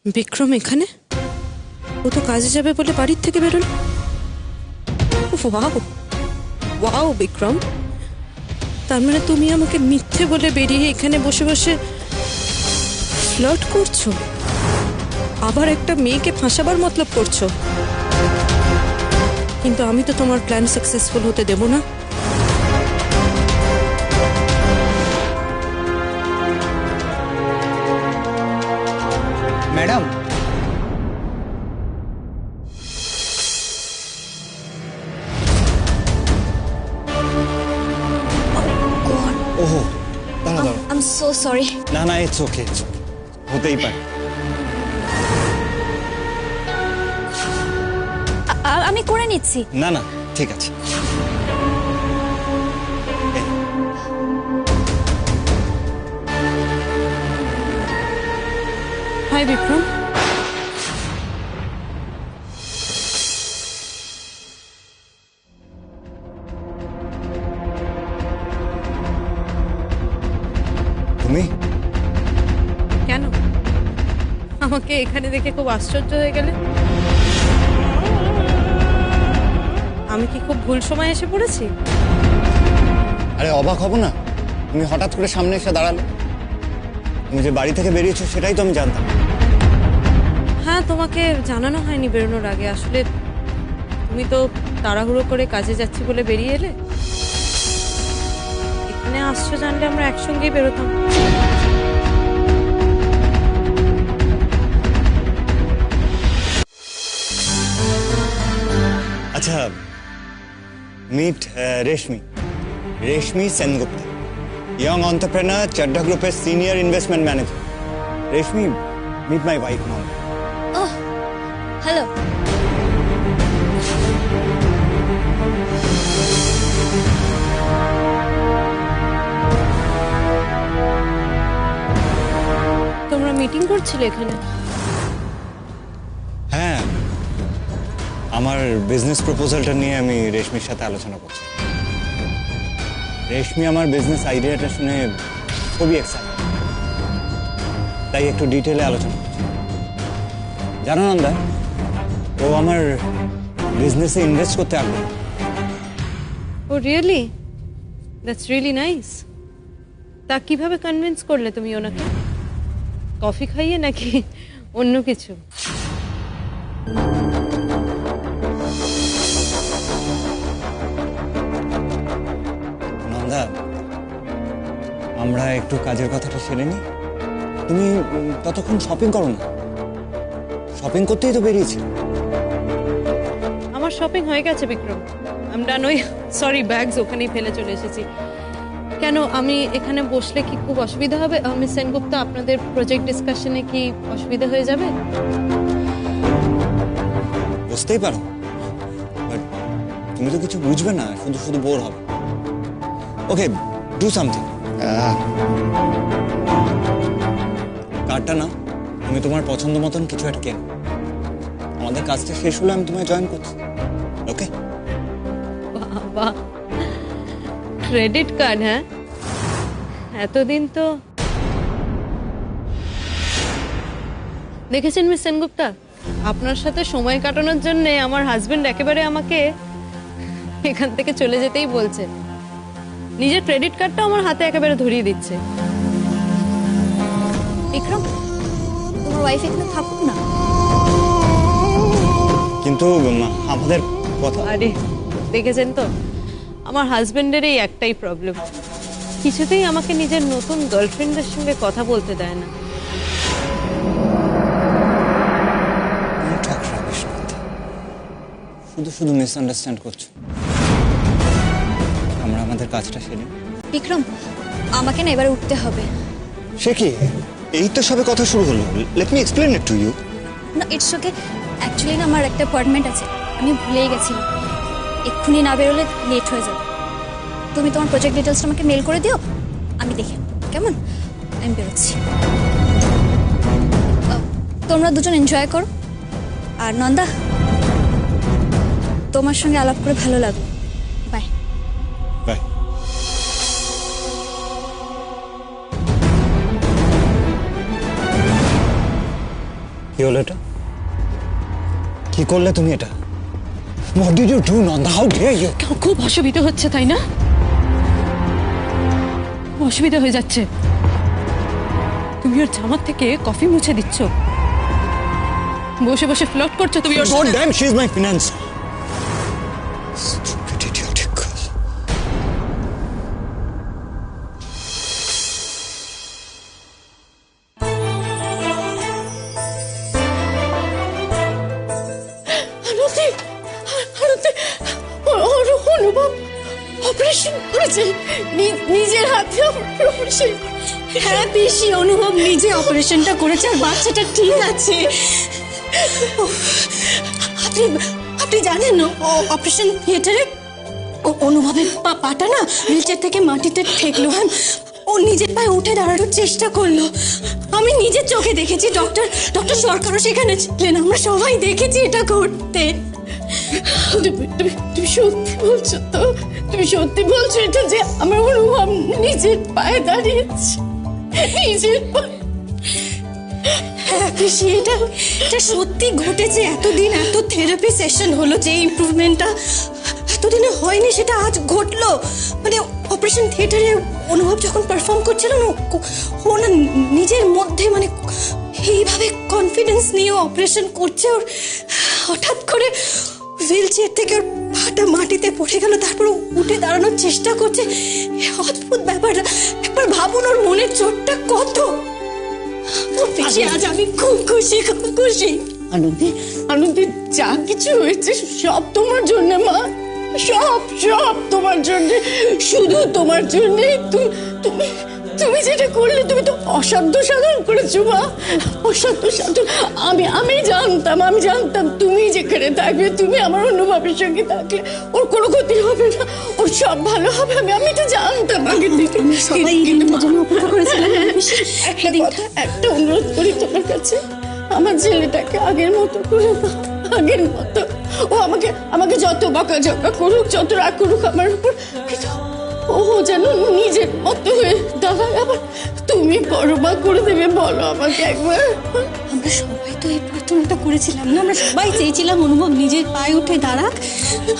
বিক্রম এখানে? ও তো কাজে যাবে বলে বাড়ির থেকে বেরোলো। ওয়াও ওয়াও বিক্রম, তার মানে তুমি আমাকে মিথ্যে বলে বেরিয়ে এখানে বসে বসে ফ্লার্ট করছো, আবার একটা মেয়েকে ফাঁসাবার মতলব করছো। কিন্তু আমি তো তোমার প্ল্যান সাকসেসফুল হতে দেব না। ম্যাডাম, ওহো দাঁড়া দাঁড়া, I'm so sorry. না না ইটস ওকে, হতেই পারে। আমি করে নিচ্ছি। না না ঠিক আছে। হাই বিক্রম। তুমি কেন আমাকে এখানে দেখে খুব আশ্চর্য হয়ে গেলে? আমি কি খুব ভুল সময় এসে পড়েছি? আরে অবাক হব না, তুমি হঠাৎ করে সামনে এসে দাঁড়ালে। তুমি যে বাড়ি থেকে বেরিয়েছো সেটাই তো আমি জানতাম। হ্যাঁ, তোমাকে জানানো হয়নি বেরোনোর আগে। আসলে তুমি তো তাড়াহুড়ো করে কাজে যাচ্ছি বলে বেরিয়ে এলে। এখানে আসছো জানলে আমরা একসঙ্গেই বেরোতাম। আচ্ছা, meet Reshmi, Reshmi Sengupta, young entrepreneur, Chadha গ্রুপের senior investment manager. Reshmi, meet my wife Nanda. Oh, hello. তোমরা মিটিং করছিলে এখানে? হ্যাঁ, আমার বিজনেস প্রপোজালটা নিয়ে আমি রেশমির সাথে আলোচনা করছি। রেশমি আমার বিজনেস আইডিয়াটা শুনে খুবই এক্সাইটেড, তাই একটু ডিটেলে আলোচনা করছি। জানো নন্দা, ও আমার বিজনেসে ইনভেস্ট করতে আগ্রহী। ও রিয়েলি? That's really nice. তা কিভাবে কনভিন্স করলে তুমি ওনাকে? কফি খাইয়ে নাকি অন্য কিছু? নন্দা, আমরা একটু কাজের কথাটা সেরে নিই। তুমি ততক্ষণ শপিং করো না। শপিং করতেই তো বেরিয়েছি। আমার শপিং হয়ে গেছে বিক্রম। I am done. ওই সরি, ব্যাগস ওখানেই ফেলে চলে এসেছি। কেন, আমি এখানে বসলে কি খুব অসুবিধা হবে? মিস সেনগুপ্তা, আপনাদের প্রজেক্ট ডিসকাশনে কি অসুবিধা হয়ে যাবে? বুঝতেই পারো, বাট তুমি তো কিছু বুঝবে না, শুধু শুধু বোর হবে। ওকে, ডু সামথিং। কার্ডটা নাও, তুমি তোমার পছন্দ মতন কিছু একটা কেন। আমাদের কাজটা শেষ হলে আমি তোমায় জয়েন করছি। ওকে? বাবা, ক্রেডিট কার্ড? হ্যাঁ, এতদিন তো দেখেছেন মিস সেনগুপ্তা, আপনার সাথে সময় কাটানোর জন্য আমার হাজবেন্ড একেবারে আমাকে এখান থেকে চলে যেতেই বলছে। নিজের ক্রেডিট কার্ডটা আমার হাতে একেবারে ধরিয়ে দিচ্ছে। বিক্রম, তোমার ওয়াইফ এখানে থাকুক না। কিন্তু আমাদের কথা। আরে দেখেছেন তো, আমার হাজবেন্ডের এই একটাই প্রবলেম, কিছুতেই আমাকে নিজের নতুন গার্লফ্রেন্ডের সঙ্গে কথা বলতে দেয় না। শুধু শুধু মিসআন্ডারস্ট্যান্ড করছো। আমরা আমাদের কাজটা সেরে। বিক্রম, আমাকে না এবার উঠতে হবে। সে কি, এই তো সবে কথা শুরু হলো। Let me explain it to you. না, ইটস ওকে। অ্যাকচুয়ালি না আমার একটা অ্যাপয়েন্টমেন্ট আছে, আমি ভুলেই গেছিলাম। এক্ষুনি না বেরোলে লেট হয়ে যাবে। তুমি তোমার প্রজেক্ট ডিটেলসটা আমাকে মেল করে দিও, আমি দেখে নেব, কেমন? আমি বেরোচ্ছি। তোমরা দুজন এনজয় করো। আর নন্দা, তোমার সঙ্গে আলাপ করে ভালো লাগলো। বাই। বাই। কি হলো এটা? কি করলে তুমি এটা? What did you do, Nanda? How dare you? খুব অসুবিধা হচ্ছে তাই না? অসুবিধা হয়ে যাচ্ছে। তুমি ওর জামার থেকে কফি মুছে দিচ্ছ, বসে বসে ফ্লার্ট করছো তুমি ওর God সাথে। damn, she's my fiance. Stupid idiotic girl. আনন্দে আনন্দে অনুভব অপারেশন করেছে, নিজের হাতে অপারেশন। হ্যাঁ পিসি, অনুভব নিজে অপারেশনটা করেছে আর বাচ্চাটা ঠিক আছে। আপনি আপনি জানেন অপারেশন থিয়েটারে অনুভবের পাটা না হুইলচেয়ার থেকে মাটিতে ঠেকলো। হ্যাঁ, ও নিজের পায়ে উঠে দাঁড়ানোর চেষ্টা করলো। আমি নিজের চোখে দেখেছি, ডক্টর সরকারও সেখানে ছিলেন, আমরা সবাই দেখেছি এটা ঘটতে। তুমি সত্যি বলছো তো? তুমি সত্যি বলছো এটা যে আমার অনুভব নিজের পায়ে দাঁড়িয়েছে? নিজের পায়ে? হ্যাঁ পিসি, এটা সত্যি ঘটেছে। এতদিন এত থেরাপি সেশন হলো, যে ইমপ্রুভমেন্টটা এতদিনে হয়নি সেটা আজ ঘটলো। মানে অপারেশন থিয়েটারে অনুভব যখন পারফর্ম করছিল না, ও না নিজের মধ্যে মানে এইভাবে কনফিডেন্স নিয়ে অপারেশন করছে। ওর হঠাৎ করে হুইল চেয়ার থেকে ওর পাটা মাটিতে পড়ে গেল, তারপর উঠে দাঁড়ানোর চেষ্টা করছে। অদ্ভুত ব্যাপারটা, একবার ভাবুন ওর মনের চোটটা কত। পিসি আজ আমি খুব খুশি, খুব খুশি। আনন্দে আনন্দে যা কিছু হয়েছে সব তোমার জন্য মা, সব সব তোমার জন্য, শুধু তোমার জন্য। তুমি তুমি যেটা করলে তুমি তো অসাধ্য সাধন করেছো মা, অসাধ্য সাধন। আমি জানতাম তুমি যেখানে থাকবে, তুমি আমার অনুভবের সঙ্গে থাকলে ওর কোনো ক্ষতি হবে না, ওর সব ভালো হবে। আমি তো জানতাম আগে থেকে। সবাই দিনটার জন্য অপেক্ষা করেছিলাম। একটা অনুরোধ করি তোমার কাছে, আমার ছেলেটাকে আগের মতো করে দাও, আগের মতো। ও আমাকে যত বকাঝকা করুক, যত রাগ করুক আমার উপর, কিন্তু ও যেন নিজের মতো হয়ে দাঁড়ায়। আবার তুমি বড় মা করে দেবে, বলো আমাকে একবার। আমরা সবাই তো এই প্রার্থনাটা করেছিলাম না, আমরা সবাই চেয়েছিলাম অনুভব নিজের পায়ে উঠে দাঁড়াক।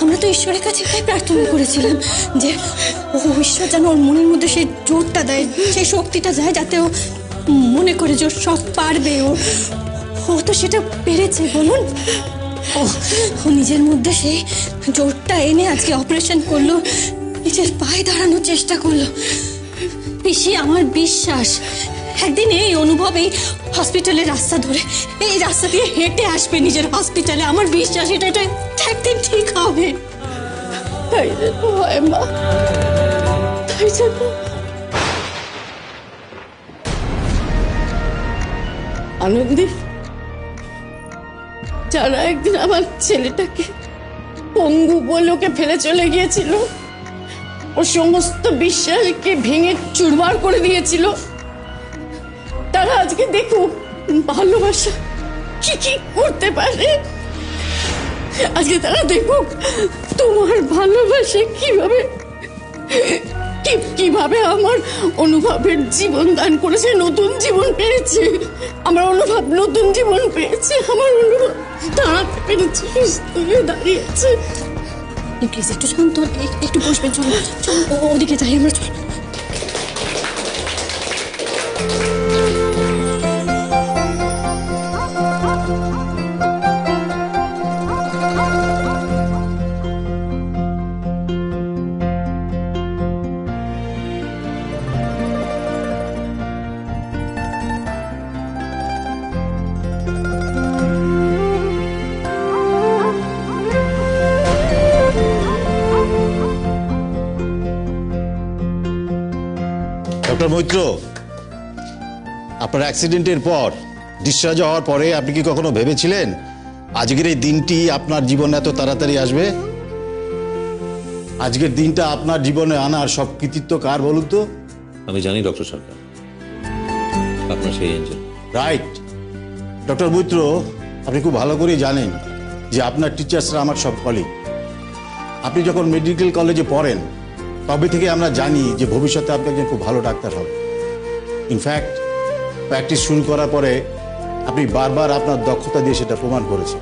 আমরা তো ঈশ্বরের কাছে তাই প্রার্থনা করেছিলাম যে ও ঈশ্বর যেন ওর মনের মধ্যে সেই জোরটা দেয়, সেই শক্তিটা যায়, যাতে ও মনে করে যে ও সব পারবে। ও তো সেটা পেরেছে, বলুন। ও নিজের মধ্যে সেই জোরটা এনে আজকে অপারেশন করলো, নিজের পায়ে দাঁড়ানোর চেষ্টা করলো। পিসি, আমার বিশ্বাস একদিন এই অনুভব এই হসপিটালের রাস্তা ধরে এই রাস্তা দিয়ে হেঁটে আসবে নিজের হসপিটালে। আমার বিশ্বাস এটা একদিন ঠিক হবে। তাই যেন হয় মা, তাই যেন। আনন্দী, যারা একদিন আমার ছেলেটাকে পঙ্গু বলে ওকে ফেলে চলে গিয়েছিল, ওর সমস্ত বিশ্বাসকে ভেঙে চুরমার করে দিয়েছিল, তারা আজকে দেখুক ভালোবাসা কি কি করতে পারে। আজকে তারা দেখুক তোমার ভালোবাসা কিভাবে আমার অনুভবের জীবন দান করেছে, নতুন জীবন পেয়েছে। আমার অনুভব নতুন জীবন পেয়েছে, আমার অনুভব দাঁড়াতে পেরেছে, সুস্থ হয়ে দাঁড়িয়েছে। প্লিজ একটু শান্ত, একটু বসবেন। চলো ওদিকে যাই আমরা। চলো। ডক্টর মৈত্র, আপনার অ্যাক্সিডেন্টের পর ডিসচার্জ হওয়ার পরে আপনি কি কখনো ভেবেছিলেন আজকের এই দিনটি আপনার জীবনে এত তাড়াতাড়ি আসবে? আজকের দিনটা আপনার জীবনে আনার সব কৃতিত্ব কার বলুন তো? আমি জানি ডক্টর সরকার, আপনার সেই এঞ্জেল। রাইট। ডক্টর মৈত্র, আপনি খুব ভালো করেই জানেন যে আপনার টিচার্সরা আমার সব কলিগ। আপনি যখন মেডিকেল কলেজে পড়েন তবে থেকে আমরা জানি যে ভবিষ্যতে আপনি একজন খুব ভালো ডাক্তার হবেন। ইনফ্যাক্ট প্র্যাকটিস শুরু করার পরে আপনি বারবার আপনার দক্ষতা দিয়ে সেটা প্রমাণ করেছেন।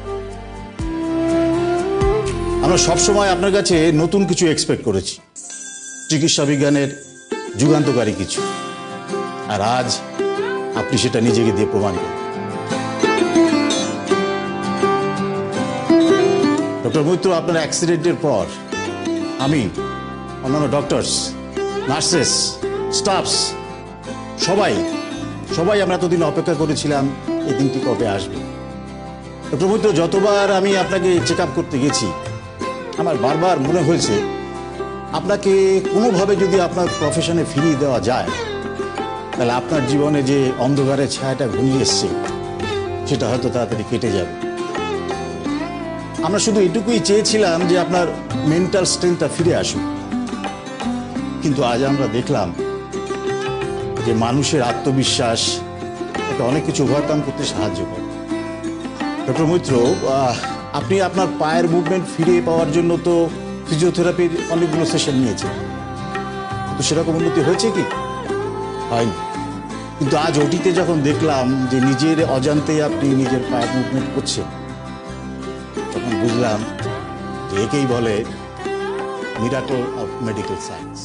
আমরা সবসময় আপনার কাছে নতুন কিছু এক্সপেক্ট করেছি, চিকিৎসা বিজ্ঞানের যুগান্তকারী কিছু, আর আজ আপনি সেটা নিজেকে দিয়ে প্রমাণ করেন। ডক্টর মৈত্র, আপনার অ্যাক্সিডেন্টের পর আমি, অন্যান্য ডক্টরস, নার্সেস, স্টাফস, সবাই আমরা এতদিন অপেক্ষা করেছিলাম এই দিনটি কবে আসবে। ডক্টর মৈত্র, যতবার আমি আপনাকে চেক আপ করতে গেছি আমার বারবার মনে হয়েছে আপনাকে কোনোভাবে যদি আপনার প্রফেশনে ফিরিয়ে দেওয়া যায় তাহলে আপনার জীবনে যে অন্ধকারের ছায়াটা ঘনিয়ে এসছে সেটা হয়তো তাড়াতাড়ি কেটে যাবে। আমরা শুধু এটুকুই চেয়েছিলাম যে আপনার মেন্টাল স্ট্রেংথটা ফিরে আসুক, কিন্তু আজ আমরা দেখলাম যে মানুষের আত্মবিশ্বাস এটা অনেক কিছু ওভারকাম করতে সাহায্য করে। ডক্টর মৈত্র, আপনি আপনার পায়ের মুভমেন্ট ফিরে পাওয়ার জন্য তো ফিজিওথেরাপির অনেকগুলো সেশন নিয়েছেন, তো সেরকম উন্নতি হয়েছে কি? হয়নি। কিন্তু আজ ওটিতে যখন দেখলাম যে নিজের অজান্তেই আপনি নিজের পায়ের মুভমেন্ট করছেন, তখন বুঝলাম যে একেই বলে মিরাকল অফ মেডিকেল সায়েন্স।